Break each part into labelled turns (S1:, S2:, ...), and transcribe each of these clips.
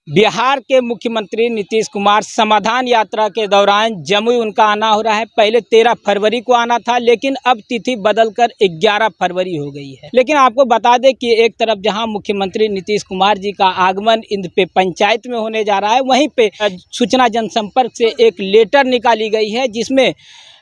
S1: बिहार के मुख्यमंत्री नीतीश कुमार समाधान यात्रा के दौरान जमुई उनका आना हो रहा है। पहले 13 फरवरी को आना था, लेकिन अब तिथि बदलकर 11 फरवरी हो गई है। लेकिन आपको बता दें कि एक तरफ जहां मुख्यमंत्री नीतीश कुमार जी का आगमन इन पे पंचायत में होने जा रहा है, वहीं पे सूचना जनसंपर्क से एक लेटर निकाली गई है, जिसमें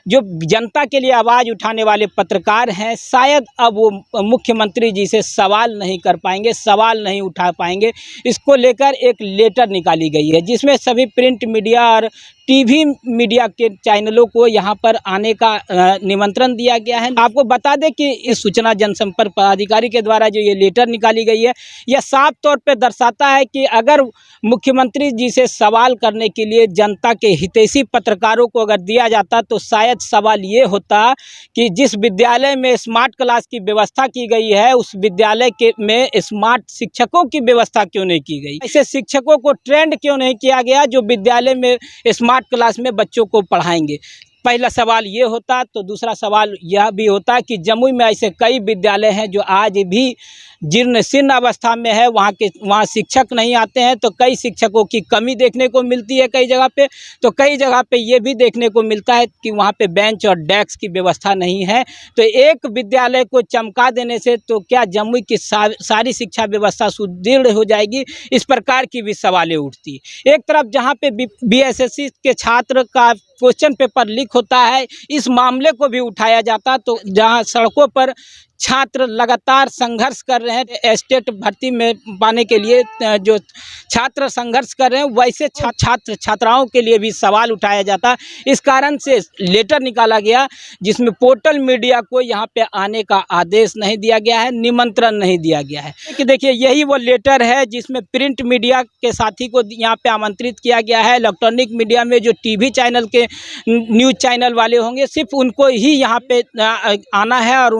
S1: जो जनता के लिए आवाज़ उठाने वाले पत्रकार हैं, शायद अब वो मुख्यमंत्री जी से सवाल नहीं कर पाएंगे, सवाल नहीं उठा पाएंगे। इसको लेकर एक लेटर निकाली गई है, जिसमें सभी प्रिंट मीडिया और टीवी मीडिया के चैनलों को यहां पर आने का निमंत्रण दिया गया है। आपको बता दें कि इस सूचना जनसंपर्क पदाधिकारी के द्वारा जो ये लेटर निकाली गई है, यह साफ तौर पे दर्शाता है कि अगर मुख्यमंत्री जी से सवाल करने के लिए जनता के हितैषी पत्रकारों को अगर दिया जाता, तो शायद सवाल ये होता कि जिस विद्यालय में स्मार्ट क्लास की व्यवस्था की गई है, उस विद्यालय के में स्मार्ट शिक्षकों की व्यवस्था क्यों नहीं की गई, ऐसे शिक्षकों को ट्रेंड क्यों नहीं किया गया जो विद्यालय में स्मार्ट क्लास में बच्चों को पढ़ाएंगे। पहला सवाल ये होता। तो दूसरा सवाल यह भी होता कि जमुई में ऐसे कई विद्यालय हैं जो आज भी जीर्ण शीर्ण अवस्था में है, वहाँ शिक्षक नहीं आते हैं, तो कई शिक्षकों की कमी देखने को मिलती है कई जगह पे। तो कई जगह पे ये भी देखने को मिलता है कि वहाँ पे बेंच और डेस्क की व्यवस्था नहीं है। तो एक विद्यालय को चमका देने से तो क्या जमुई की सारी शिक्षा व्यवस्था सुदृढ़ हो जाएगी, इस प्रकार की भी सवालें उठती। एक तरफ जहाँ पे BSSC के छात्र का क्वेश्चन पेपर लीक होता है, इस मामले को भी उठाया जाता, तो जहां सड़कों पर छात्र लगातार संघर्ष कर रहे हैं, स्टेट भर्ती में पाने के लिए जो छात्र संघर्ष कर रहे हैं, वैसे छात्र छात्राओं के लिए भी सवाल उठाया जाता। इस कारण से लेटर निकाला गया, जिसमें पोर्टल मीडिया को यहाँ पे आने का आदेश नहीं दिया गया है, निमंत्रण नहीं दिया गया है। कि देखिए, यही वो लेटर है जिसमें प्रिंट मीडिया के साथी को यहाँ पे आमंत्रित किया गया है। इलेक्ट्रॉनिक मीडिया में जो टीवी चैनल के न्यूज़ चैनल वाले होंगे, सिर्फ उनको ही यहाँ पे आना है और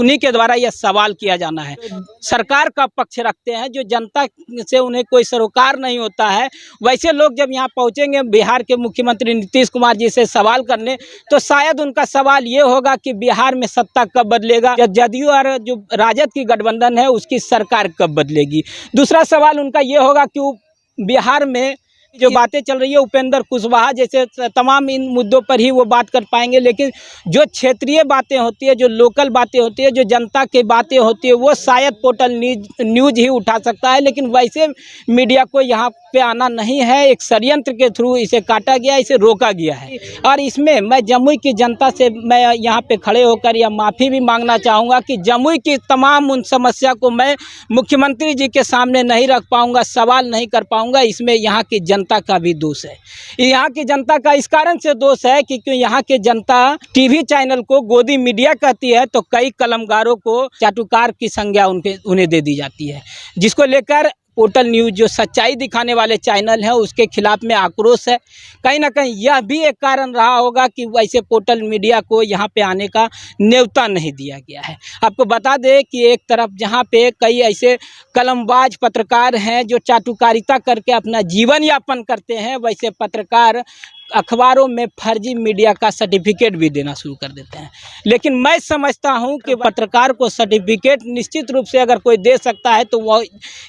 S1: उन्हीं के द्वारा यह सवाल किया जाना है। सरकार का पक्ष रखते हैं, जो जनता से उन्हें कोई सरोकार नहीं होता है, वैसे लोग जब यहाँ पहुँचेंगे बिहार के मुख्यमंत्री नीतीश कुमार जी से सवाल करने, तो शायद उनका सवाल ये होगा कि बिहार में सत्ता कब बदलेगा, जदयू और जो राजद की गठबंधन है उसकी सरकार कब बदलेगी। दूसरा सवाल उनका ये होगा कि बिहार में जो बातें चल रही है, उपेंद्र कुशवाहा जैसे तमाम इन मुद्दों पर ही वो बात कर पाएंगे, लेकिन जो क्षेत्रीय बातें होती है, जो लोकल बातें होती है, जो जनता की बातें होती है, वो शायद पोर्टल न्यूज़ ही उठा सकता है। लेकिन वैसे मीडिया को यहाँ पे आना नहीं है, एक षड्यंत्र के थ्रू इसे काटा गया, इसे रोका गया है। और इसमें मैं जमुई की जनता से मैं यहाँ पे खड़े होकर यह माफ़ी भी मांगना चाहूँगा कि जमुई की तमाम उन समस्या को मैं मुख्यमंत्री जी के सामने नहीं रख पाऊँगा, सवाल नहीं कर पाऊँगा। इसमें यहाँ की जनता का भी दोष है। यहाँ की जनता का इस कारण से दोष है कि यहाँ की जनता टीवी चैनल को गोदी मीडिया कहती है, तो कई कलमगारों को चाटुकार की संज्ञा उन्हें दे दी जाती है, जिसको लेकर पोर्टल न्यूज़ जो सच्चाई दिखाने वाले चैनल हैं उसके खिलाफ में आक्रोश है। कहीं ना कहीं यह भी एक कारण रहा होगा कि वैसे पोर्टल मीडिया को यहाँ पे आने का न्योता नहीं दिया गया है। आपको बता दें कि एक तरफ जहाँ पे कई ऐसे कलमबाज पत्रकार हैं जो चाटुकारिता करके अपना जीवन यापन करते हैं, वैसे पत्रकार अखबारों में फर्जी मीडिया का सर्टिफिकेट भी देना शुरू कर देते हैं। लेकिन मैं समझता हूं कि पत्रकार को सर्टिफिकेट निश्चित रूप से अगर कोई दे सकता है तो वह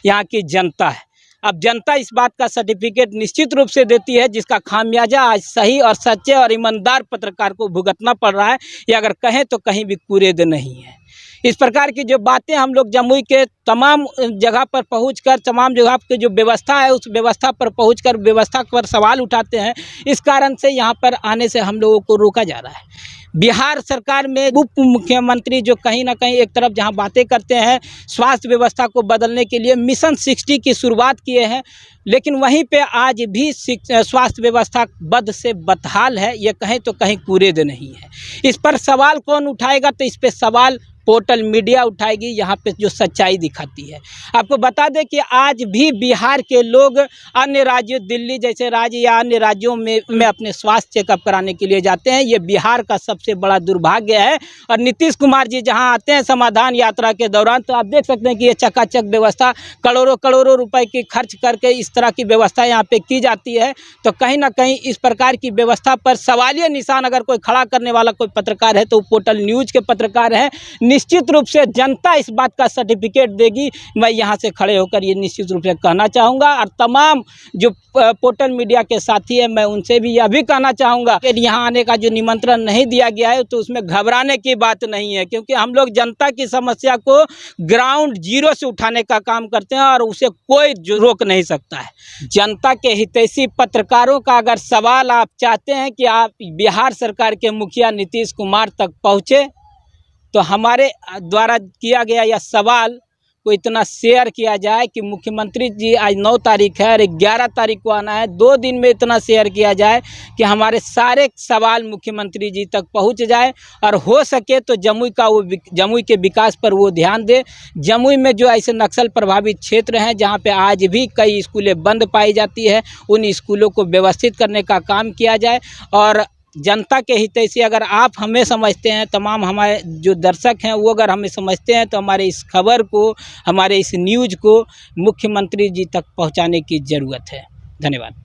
S1: यहाँ की जनता है। अब जनता इस बात का सर्टिफिकेट निश्चित रूप से देती है, जिसका खामियाजा आज सही और सच्चे और ईमानदार पत्रकार को भुगतना पड़ रहा है। या अगर कहें तो कहीं भी कुरेद नहीं है। इस प्रकार की जो बातें हम लोग जमुई के तमाम जगह पर पहुंचकर, तमाम जगह की जो व्यवस्था है उस व्यवस्था पर पहुंचकर व्यवस्था पर सवाल उठाते हैं। इस कारण से यहाँ पर आने से हम लोगों को रोका जा रहा है। बिहार सरकार में उप मुख्यमंत्री जो कहीं ना कहीं एक तरफ जहां बातें करते हैं स्वास्थ्य व्यवस्था को बदलने के लिए मिशन 60 की शुरुआत किए हैं, लेकिन वहीं पे आज भी स्वास्थ्य व्यवस्था बद से बदहाल है, ये कहें तो कहीं कुरेद नहीं है। इस पर सवाल कौन उठाएगा, तो इस पर सवाल पोर्टल मीडिया उठाएगी, यहाँ पे जो सच्चाई दिखाती है। आपको बता दें कि आज भी बिहार के लोग अन्य राज्यों, दिल्ली जैसे राज्य या अन्य राज्यों में अपने स्वास्थ्य चेकअप कराने के लिए जाते हैं। ये बिहार का सबसे बड़ा दुर्भाग्य है। और नीतीश कुमार जी जहाँ आते हैं समाधान यात्रा के दौरान, तो आप देख सकते हैं कि ये चकाचक व्यवस्था, करोड़ों रुपए की खर्च करके इस तरह की व्यवस्था यहाँ पे की जाती है। तो कहीं ना कहीं इस प्रकार की व्यवस्था पर सवालिया निशान अगर कोई खड़ा करने वाला कोई पत्रकार है तो पोर्टल न्यूज़ के पत्रकार हैं। निश्चित रूप से जनता इस बात का सर्टिफिकेट देगी। मैं यहाँ से खड़े होकर ये निश्चित रूप से कहना चाहूँगा और तमाम जो पोर्टल मीडिया के साथी हैं मैं उनसे भी यह भी कहना चाहूँगा कि यहाँ आने का जो निमंत्रण नहीं दिया गया है तो उसमें घबराने की बात नहीं है, क्योंकि हम लोग जनता की समस्या को ग्राउंड जीरो से उठाने का काम करते हैं और उसे कोई रोक नहीं सकता है। जनता के हितैषी पत्रकारों का अगर सवाल आप चाहते हैं कि आप बिहार सरकार के मुखिया नीतीश कुमार तक पहुँचे तो हमारे द्वारा किया गया यह सवाल को इतना शेयर किया जाए कि मुख्यमंत्री जी आज 9 तारीख है और 11 तारीख को आना है, 2 दिन में इतना शेयर किया जाए कि हमारे सारे सवाल मुख्यमंत्री जी तक पहुंच जाए और हो सके तो जमुई के विकास पर वो ध्यान दे। जमुई में जो ऐसे नक्सल प्रभावित क्षेत्र हैं जहां पे आज भी कई स्कूलें बंद पाई जाती है, उन स्कूलों को व्यवस्थित करने का काम किया जाए। और जनता के हितैषी अगर आप हमें समझते हैं, तमाम हमारे जो दर्शक हैं वो अगर हमें समझते हैं तो हमारे इस खबर को, हमारे इस न्यूज़ को मुख्यमंत्री जी तक पहुंचाने की ज़रूरत है। धन्यवाद।